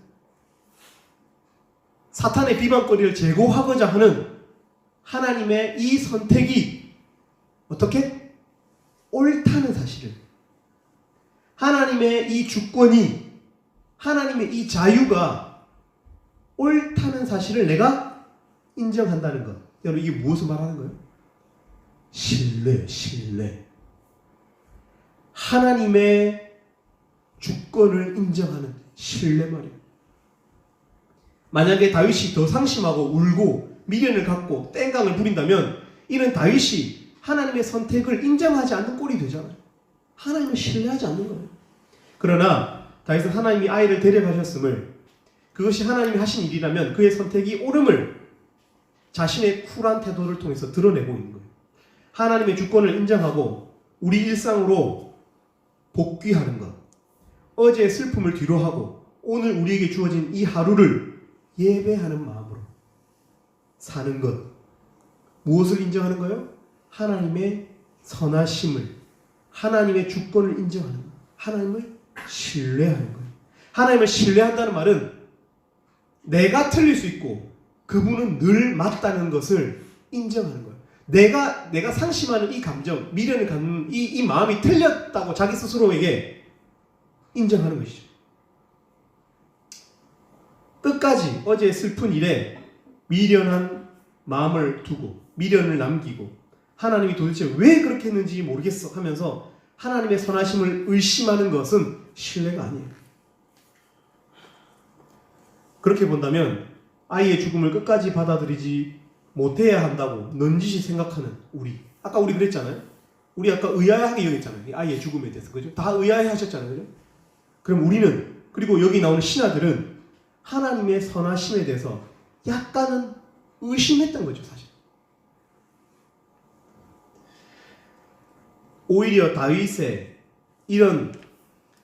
[SPEAKER 1] 사탄의 비방거리를 제거하고자 하는 하나님의 이 선택이 어떻게? 옳다는 사실을, 하나님의 이 주권이, 하나님의 이 자유가 옳다는 사실을 내가 인정한다는 것. 여러분 이게 무엇을 말하는 거예요? 신뢰. 하나님의 주권을 인정하는 신뢰 말이에요. 만약에 다윗이 더 상심하고 울고 미련을 갖고 땡깡을 부린다면 이는 다윗이 하나님의 선택을 인정하지 않는 꼴이 되잖아요. 하나님을 신뢰하지 않는 거예요. 그러나 다윗은 하나님이 아이를 데려가셨음을 그것이 하나님이 하신 일이라면 그의 선택이 옳음을 자신의 쿨한 태도를 통해서 드러내고 있는 거예요. 하나님의 주권을 인정하고 우리 일상으로 복귀하는 것. 어제의 슬픔을 뒤로하고 오늘 우리에게 주어진 이 하루를 예배하는 마음으로 사는 것. 무엇을 인정하는 거예요? 하나님의 선하심을, 하나님의 주권을 인정하는 것. 하나님을 신뢰하는 거예요. 하나님을 신뢰한다는 말은 내가 틀릴 수 있고 그분은 늘 맞다는 것을 인정하는 거예요. 내가 상심하는 이 감정, 미련을 갖는 이 마음이 틀렸다고 자기 스스로에게 인정하는 것이죠. 끝까지 어제의 슬픈 일에 미련한 마음을 두고 미련을 남기고 하나님이 도대체 왜 그렇게 했는지 모르겠어 하면서 하나님의 선하심을 의심하는 것은 신뢰가 아니에요. 그렇게 본다면 아이의 죽음을 끝까지 받아들이지 못해야 한다고 넌지시 생각하는 우리. 아까 우리 그랬잖아요. 우리 아까 의아해하게 여겼잖아요. 이 아이의 죽음에 대해서. 그죠? 다 의아해 하셨잖아요. 그죠? 그럼 우리는, 그리고 여기 나오는 신하들은 하나님의 선하심에 대해서 약간은 의심했던 거죠, 사실. 오히려 다윗의 이런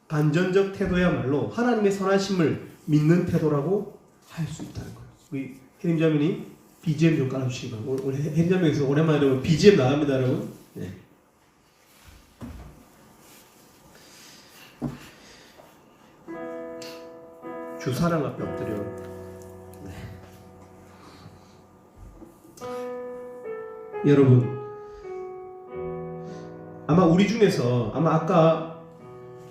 [SPEAKER 1] 반전적 태도야말로 하나님의 선하심을 믿는 태도라고 할 수 있다는 거예요. 우리 혜림자매님 BGM 좀 깔아주시기 바랍니다. 오늘 혜림자매에서 오랜만에 여러분 BGM 나갑니다, 여러분. 네. 주사랑 앞에 엎드려. 네. 여러분, 아마 우리 중에서 아까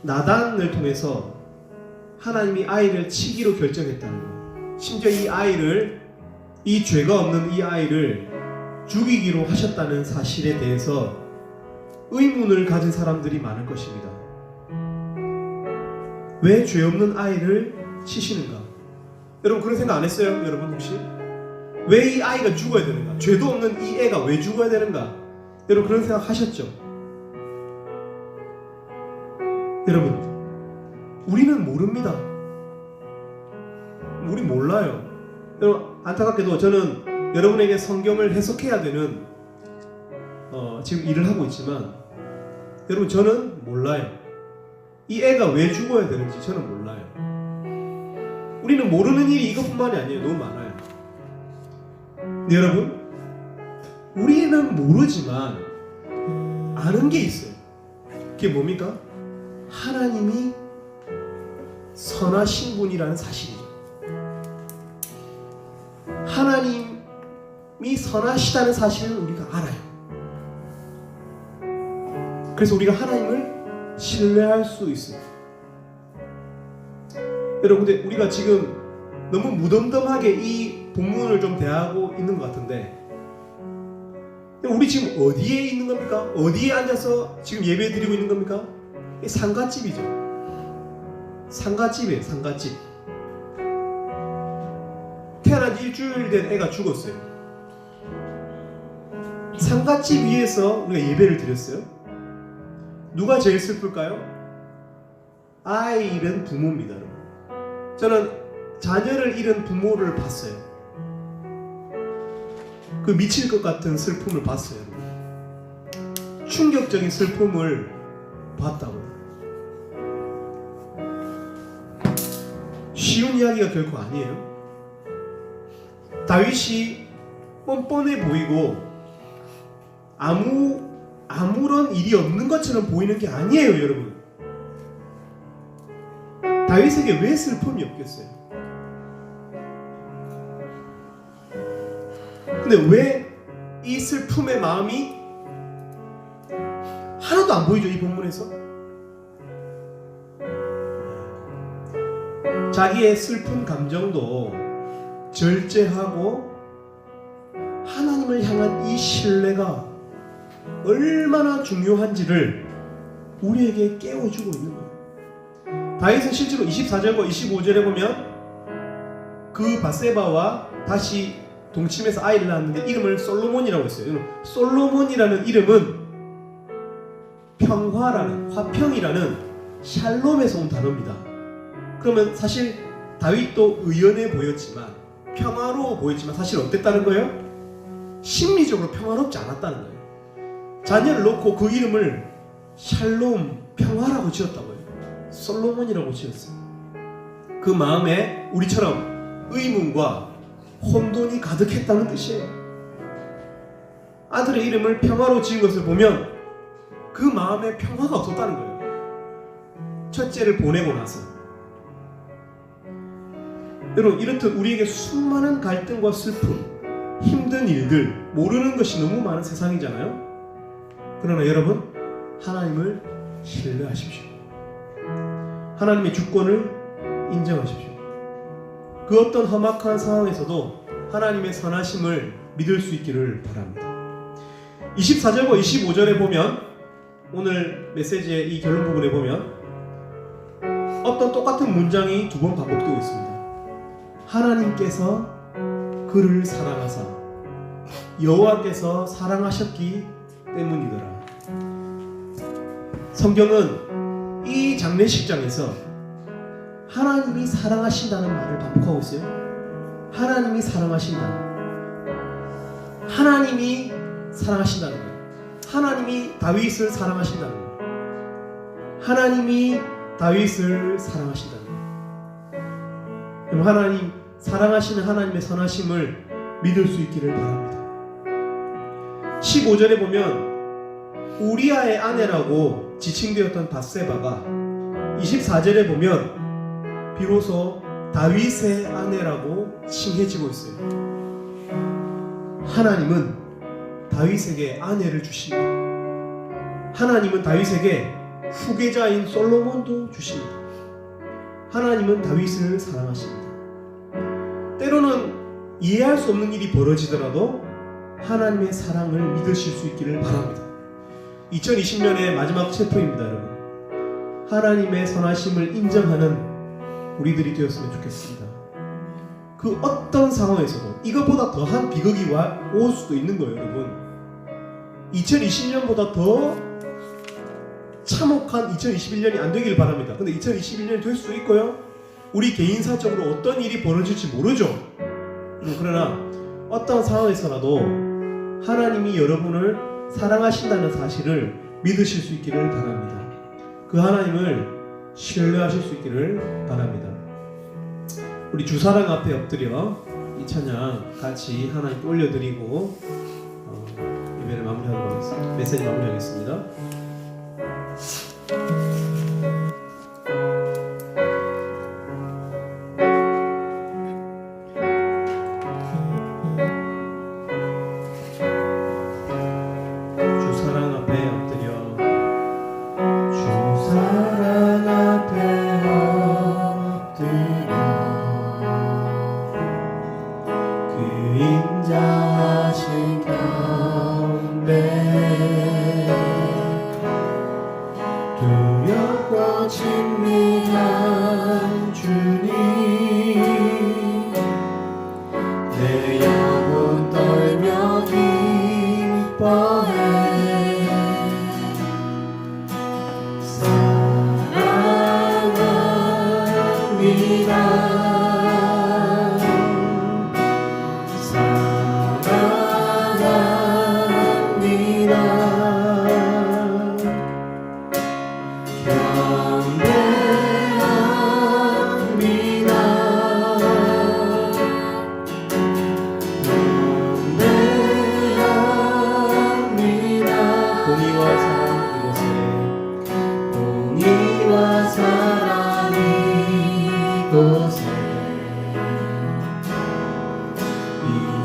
[SPEAKER 1] 나단을 통해서 하나님이 아이를 치기로 결정했다는 거예요. 심지어 이 죄가 없는 이 아이를 죽이기로 하셨다는 사실에 대해서 의문을 가진 사람들이 많을 것입니다. 왜 죄 없는 아이를 치시는가? 여러분 그런 생각 안 했어요? 여러분 혹시? 왜 이 아이가 죽어야 되는가? 죄도 없는 이 애가 왜 죽어야 되는가? 여러분 그런 생각 하셨죠? 여러분 우리는 모릅니다. 우리 몰라요. 여러분 안타깝게도 저는 여러분에게 성경을 해석해야 되는 지금 일을 하고 있지만 여러분 저는 몰라요. 이 애가 왜 죽어야 되는지 저는 몰라요. 우리는 모르는 일이 이것뿐만이 아니에요. 너무 많아요. 근데 여러분 우리는 모르지만 아는 게 있어요. 그게 뭡니까? 하나님이 선하신 분이라는 사실이죠. 하나님이 선하시다는 사실을 우리가 알아요. 그래서 우리가 하나님을 신뢰할 수 있어요. 여러분 근데 우리가 지금 너무 무덤덤하게 이 본문을 좀 대하고 있는 것 같은데 우리 지금 어디에 있는 겁니까? 어디에 앉아서 지금 예배 드리고 있는 겁니까? 상갓집이죠. 상갓집이에요. 상갓집. 태어난 지 일주일 된 애가 죽었어요. 상갓집 위에서 우리가 예배를 드렸어요. 누가 제일 슬플까요? 아이 잃은 부모입니다. 여러분. 저는 자녀를 잃은 부모를 봤어요. 그 미칠 것 같은 슬픔을 봤어요. 여러분. 충격적인 슬픔을 봤다고요. 쉬운 이야기가 결코 아니에요. 다윗이 뻔뻔해 보이고 아무런 일이 없는 것처럼 보이는 게 아니에요, 여러분. 다윗에게 왜 슬픔이 없겠어요? 근데 왜 이 슬픔의 마음이 하나도 안 보이죠, 이 본문에서? 자기의 슬픈 감정도 절제하고 하나님을 향한 이 신뢰가 얼마나 중요한지를 우리에게 깨워주고 있는 거예요. 다윗은 실제로 24절과 25절에 보면 그 바세바와 다시 동침해서 아이를 낳았는데 이름을 솔로몬이라고 했어요. 솔로몬이라는 이름은 평화라는, 화평이라는 샬롬에서 온 단어입니다. 그러면 사실 다윗도 의연해 보였지만 평화로워 보였지만 사실 어땠다는 거예요? 심리적으로 평화롭지 않았다는 거예요. 자녀를 놓고 그 이름을 샬롬 평화라고 지었다고요. 솔로몬이라고 지었어요. 그 마음에 우리처럼 의문과 혼돈이 가득했다는 뜻이에요. 아들의 이름을 평화로 지은 것을 보면 그 마음에 평화가 없었다는 거예요. 첫째를 보내고 나서. 여러분, 이렇듯 우리에게 수많은 갈등과 슬픔, 힘든 일들, 모르는 것이 너무 많은 세상이잖아요. 그러나 여러분, 하나님을 신뢰하십시오. 하나님의 주권을 인정하십시오. 그 어떤 험악한 상황에서도 하나님의 선하심을 믿을 수 있기를 바랍니다. 24절과 25절에 보면, 오늘 메시지의 이 결론 부분에 보면 어떤 똑같은 문장이 두 번 반복되고 있습니다. 하나님께서 그를 사랑하사 여호와께서 사랑하셨기 때문이더라. 성경은 이 장례식장에서 하나님이 사랑하신다는 말을 반복하고 있어요. 하나님이 사랑하신다. 하나님이 사랑하신다는 거예요. 하나님이 다윗을 사랑하신다는 거예요. 하나님이 다윗을 사랑하신다는 거예요. 그럼 하나님 사랑하시는 하나님의 선하심을 믿을 수 있기를 바랍니다. 15절에 보면 우리아의 아내라고 지칭되었던 밧세바가 24절에 보면 비로소 다윗의 아내라고 칭해지고 있어요. 하나님은 다윗에게 아내를 주십니다. 하나님은 다윗에게 후계자인 솔로몬도 주십니다. 하나님은 다윗을 사랑하십니다. 때로는 이해할 수 없는 일이 벌어지더라도 하나님의 사랑을 믿으실 수 있기를 바랍니다. 2020년의 마지막 챕터입니다, 여러분. 하나님의 선하심을 인정하는 우리들이 되었으면 좋겠습니다. 그 어떤 상황에서도 이것보다 더한 비극이 올 수도 있는 거예요, 여러분. 2020년보다 더 참혹한 2021년이 안 되길 바랍니다. 근데 2021년이 될 수도 있고요. 우리 개인사적으로 어떤 일이 벌어질지 모르죠. 그러나 어떤 상황에서라도 하나님이 여러분을 사랑하신다는 사실을 믿으실 수 있기를 바랍니다. 그 하나님을 신뢰하실 수 있기를 바랍니다. 우리 주사랑 앞에 엎드려 이 찬양 같이 하나님께 올려드리고 예배를 마무리하도록 하겠습니다. 메시지 마무리하겠습니다.
[SPEAKER 3] 두렵고 친밀한 주님, 내 영혼 떨며 기뻐해. 사랑합니다.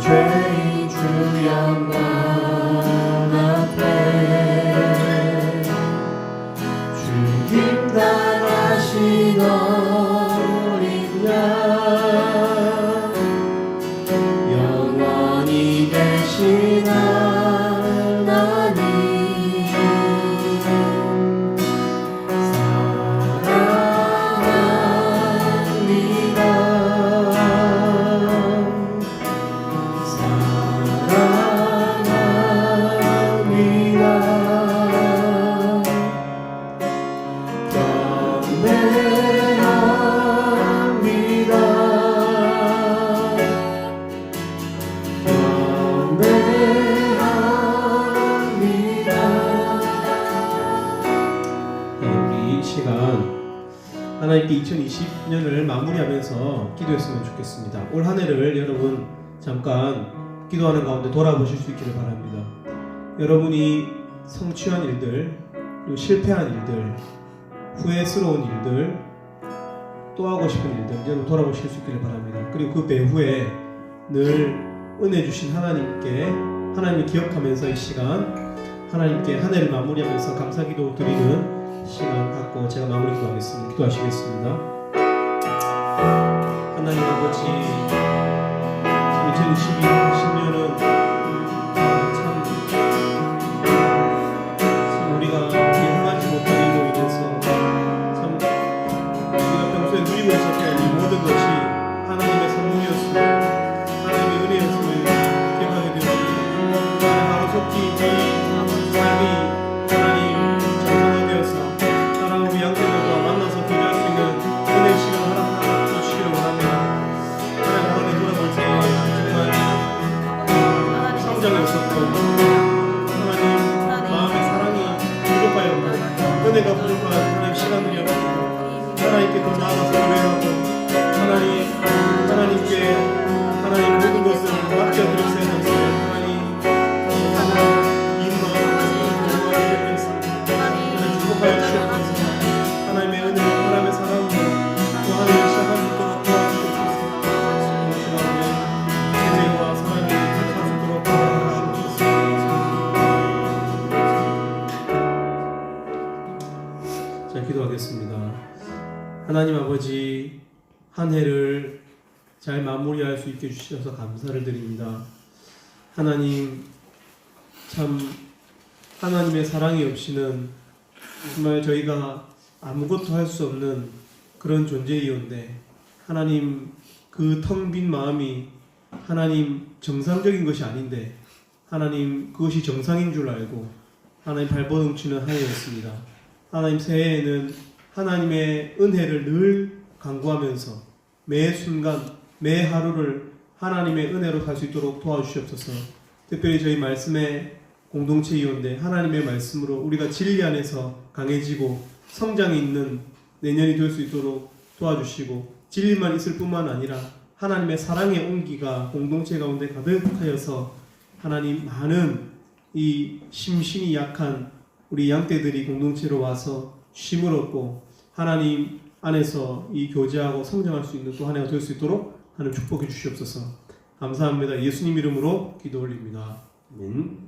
[SPEAKER 3] 죄인 주 영광 앞에 죽임 당하신 어린 양 영원히 계신 하나님 사랑합니다.
[SPEAKER 1] 함께 2020년을 마무리하면서 기도했으면 좋겠습니다. 올 한 해를 여러분 잠깐 기도하는 가운데 돌아보실 수 있기를 바랍니다. 여러분이 성취한 일들, 그리고 실패한 일들, 후회스러운 일들, 또 하고 싶은 일들 여러분 돌아보실 수 있기를 바랍니다. 그리고 그 배후에 늘 은혜 주신 하나님께 하나님을 기억하면서 이 시간 하나님께 한 해를 마무리하면서 감사기도 드리는 시간 갖고 제가 마무리 기도하겠습니다. 기도하시겠습니다. 하나님 아버지, 2020년은 참 우리가 예상하지 못한 일로 인해서 참 우리가 평소에 누리고 있었던 이 모든 것이 하나님의 선물이었음을, 하나님의 은혜였음을 기억하게 되었습니다. 바로 속히 이 삶이 하나님 정상화되어서 사랑 우리 양떼들과 만나서 교제할 수 있는 은혜의 시간을 하나 주시기를 원합니다. 하나님 가운데 돌아볼 때 정말 성장이 없었고 하나님 마음의 사랑이 부족하였고 은혜가 부족한 하나님 시간들이었고 하나님께 더 나아가서 노래하고 하나님께 하나님 모든 것을 맡겨드렸어야 했는데 하나님 이 마음을 하나님 축복하여 주시옵소서. 하나님의 은혜로 하나님의 사랑으로 또 하나님을 시작할 수 있도록 도와주시옵소서. 은혜와 사랑을 할 수 있도록 도와주시옵소서. 자, 기도하겠습니다. 하나님 아버지, 한 해를 잘 마무리할 수 있게 해주셔서 감사를 드립니다. 하나님, 참 하나님의 사랑이 없이는 정말 저희가 아무것도 할 수 없는 그런 존재이온데 하나님, 그 텅 빈 마음이 하나님 정상적인 것이 아닌데 하나님 그것이 정상인 줄 알고 하나님 발버둥치는 한 해였습니다. 하나님 새해에는 하나님의 은혜를 늘 간구하면서 매 순간 매 하루를 하나님의 은혜로 살 수 있도록 도와주시옵소서. 특별히 저희 말씀의 공동체이온데 하나님의 말씀으로 우리가 진리 안에서 강해지고 성장이 있는 내년이 될 수 있도록 도와주시고 진리만 있을 뿐만 아니라 하나님의 사랑의 온기가 공동체 가운데 가득하여서 하나님 많은 이 심신이 약한 우리 양떼들이 공동체로 와서 쉼을 얻고 하나님 안에서 이 교제하고 성장할 수 있는 또 한 해가 될 수 있도록 하나님 축복해 주시옵소서. 감사합니다. 예수님 이름으로 기도 올립니다. 아멘.